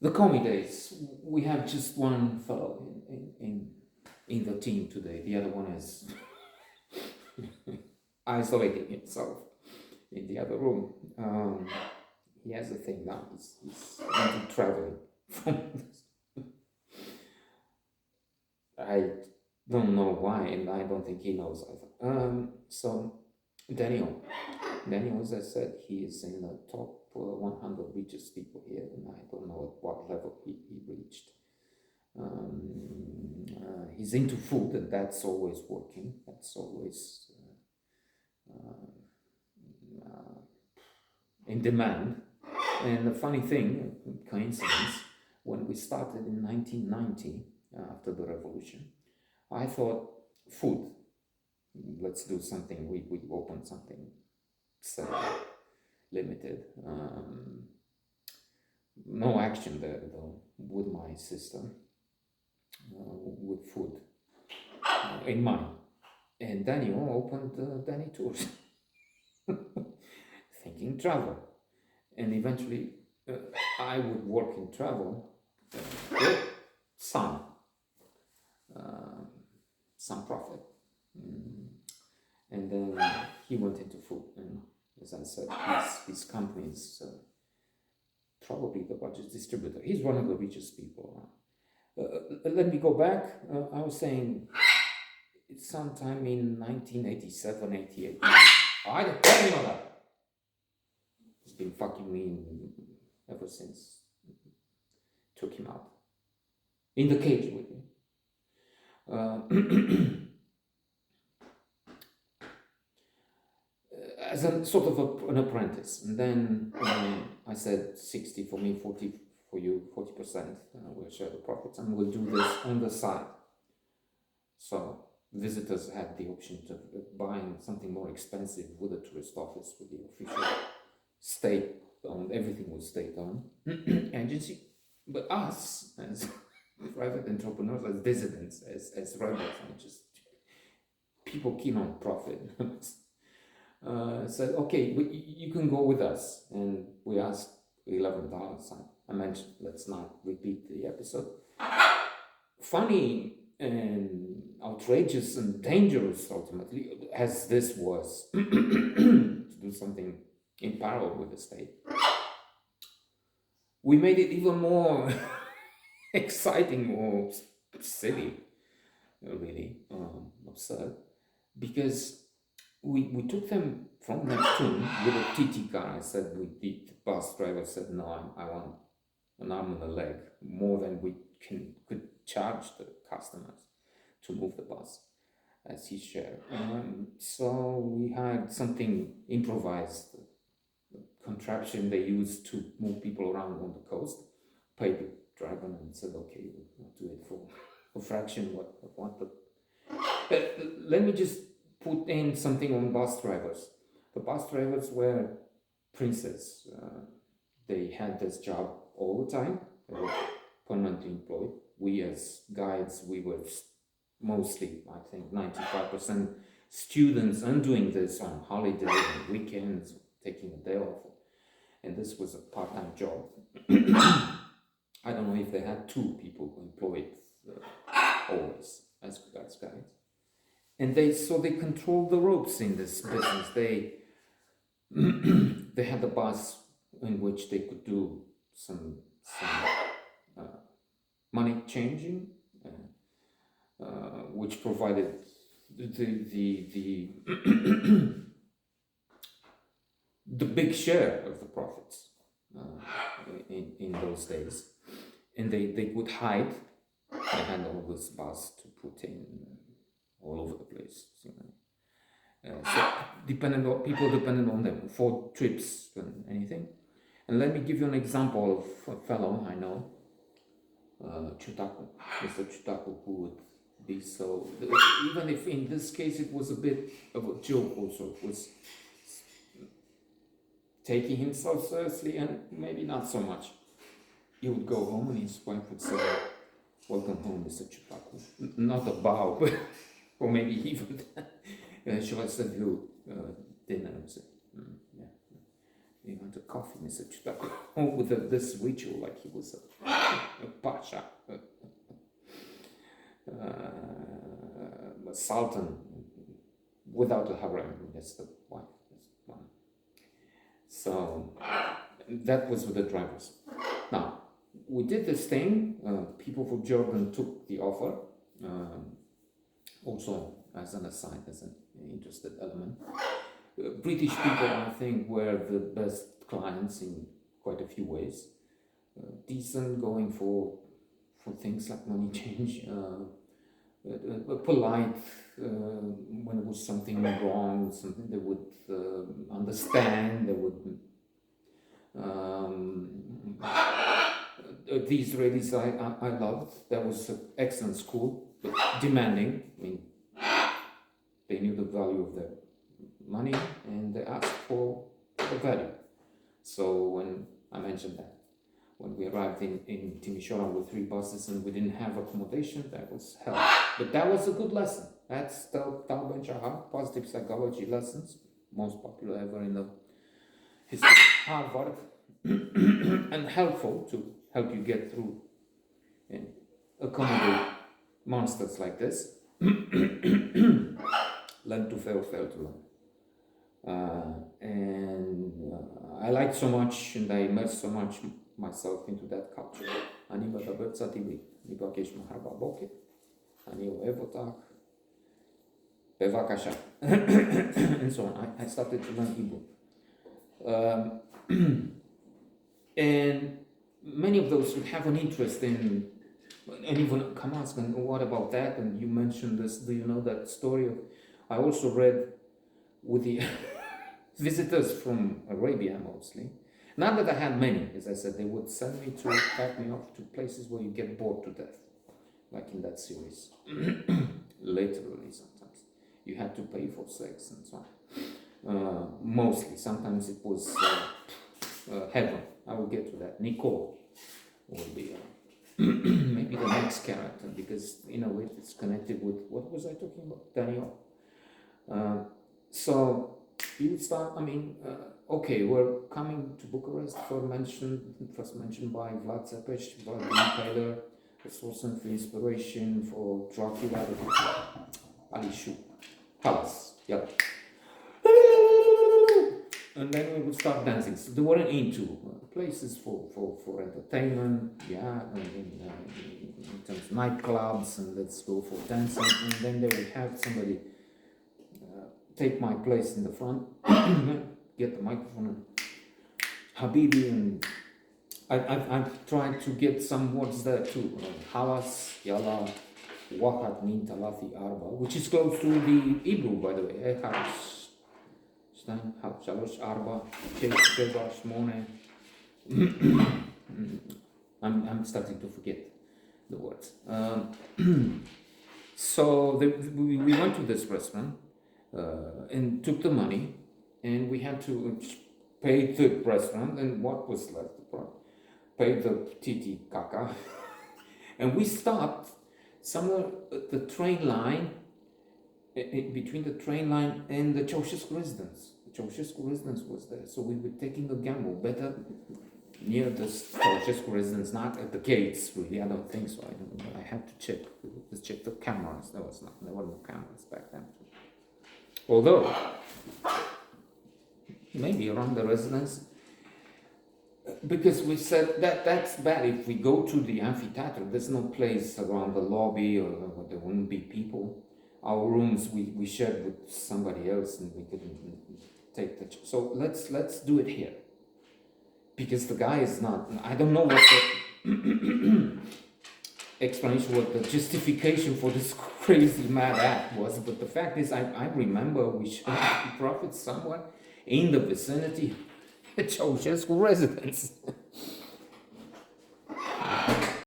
the Commie days, we have just one fellow in the team today. The other one is isolating himself in the other room. He has a thing now. He's into traveling. I don't know why, and I don't think he knows either. So Daniel, as I said, he is in the top 100 richest people here, and I don't know at what level he reached. He's into food, and that's always working. That's always in demand. And the funny thing, coincidence, when we started in 1990, after the revolution, I thought, food, let's do something. We opened something, limited. No action there though, with my sister, with food in mind. And Daniel opened Danny Tours, thinking travel. And eventually I would work in travel, some profit. And then he went into food, and as I said, his company is probably the largest distributor. He's one of the richest people around. Let me go back. I was saying it's sometime in 1987, 88. I don't know that. He's been fucking me ever since. Took him out in the cage with me. As a sort of an apprentice, and then I said 60 for me, 40 for you, 40%. We'll share the profits, and we'll do this on the side. So visitors had the option to buying something more expensive with the tourist office, with the official state-owned, everything was state-owned agency. But us, as private entrepreneurs, as dissidents, as rebels, and just people keen on profit, said, okay, you can go with us. And we asked $11. I mentioned, let's not repeat the episode. Funny and outrageous and dangerous, ultimately, as this was, to do something in parallel with the state. We made it even more exciting, more silly, really absurd, because we took them from Neptune with a TT car. I said, the bus driver said, no, I want an arm and a leg, more than we could charge the customers to move the bus as his share. So we had something improvised, contraption they used to move people around on the coast, paid the driver and said, okay, we'll do it for a fraction what let me just put in something on bus drivers. The bus drivers were princes. They had this job all the time. They were permanently employed. We as guides, we were mostly, I think, 95% students and doing this on holiday and weekends, taking a day off. And this was a part-time job. I don't know if they had two people employed always as guides. And they controlled the ropes in this business. They had a bus in which they could do some money changing, which provided the the big share of the profits in those days. And they would hide. They had all this bus to put in all over the place. So people depended on them for trips and anything. And let me give you an example of a fellow I know, Chutaku, Mr. Chutaku, who would be so, even if in this case it was a bit of a joke also, it was taking himself seriously and maybe not so much. He would go home and his wife would say, welcome home, Mr. Chutaku. Not a bow, but, or maybe even she would serve you dinner and say, yeah. You want a coffee, Mr. Chutaku? With this ritual, like he was Pasha, Sultan, without a harem. That's the wife. That's one. So that was with the drivers. Now, we did this thing. People from Jordan took the offer, also as an aside, as an interested element. British people, I think, were the best clients in quite a few ways. Decent, going for things like money change, polite when it was something wrong, something they would understand. They would. The Israelis I loved. That was an excellent school, but demanding. I mean, they knew the value of their money and they asked for the value. So when I mentioned that, when we arrived in Timisoara with 3 buses and we didn't have accommodation, that was hell. But that was a good lesson. That's Tal Ben Shahar, positive psychology lessons, most popular ever in the history of Harvard, and helpful to help you get through and accommodate monsters like this. Learn to fail to learn. I liked so much and I immersed so much myself into that culture. אני מדבר קצת עברית, ניפגש מחר בבוקר, אני אוהב אותך, בבקשה. And so on. I started to learn Hebrew. And many of those who have an interest in, and even come ask, and what about that? And you mentioned this, do you know that story of, I also read with the visitors from Arabia mostly. Not that I had many, as I said, they would send me to pack me off to places where you get bored to death, like in that series. Literally, sometimes you had to pay for sex and so on. Mostly, sometimes it was heaven. I will get to that. Nicole will be maybe the next character, because in a way it's connected with what was I talking about? Daniel. So you start. I mean. Okay, we're coming to Bucharest, first mentioned by Vlad Țepeș, Vlad Taylor, a source of inspiration for Dracula, Alishu, Palace, yeah. And then we would start dancing. So they weren't into places for entertainment, yeah, in terms of nightclubs, and let's go for dancing. And then they would have somebody take my place in the front. Get the microphone and Habibi, and I've tried to get some words there too. Halas, Yala, Wahat, Min, Talafi, Arba, which is close to the Hebrew, by the way. Halas, Stan, Shalosh, Arba, Sheva, Shmone. I'm starting to forget the words. So we went to this restaurant and took the money. And we had to pay the restaurant, and what was left? Pay the titi kaka. And we stopped somewhere at the train line, between the train line and the Ceausescu residence. The Ceausescu residence was there, so we were taking a gamble. Better near the Ceausescu residence, not at the gates, really. I don't think so. I had to check. Let's check the cameras. There were no cameras back then. Although, maybe around the residence, because we said that's bad. If we go to the amphitheater, there's no place around the lobby, or there wouldn't be people. Our rooms we shared with somebody else, and we couldn't take the. So let's do it here, because the guy is not. I don't know what the explanation, what the justification for this crazy mad act was, but the fact is, I remember we shared the profits somewhere in the vicinity of Ceausescu residence.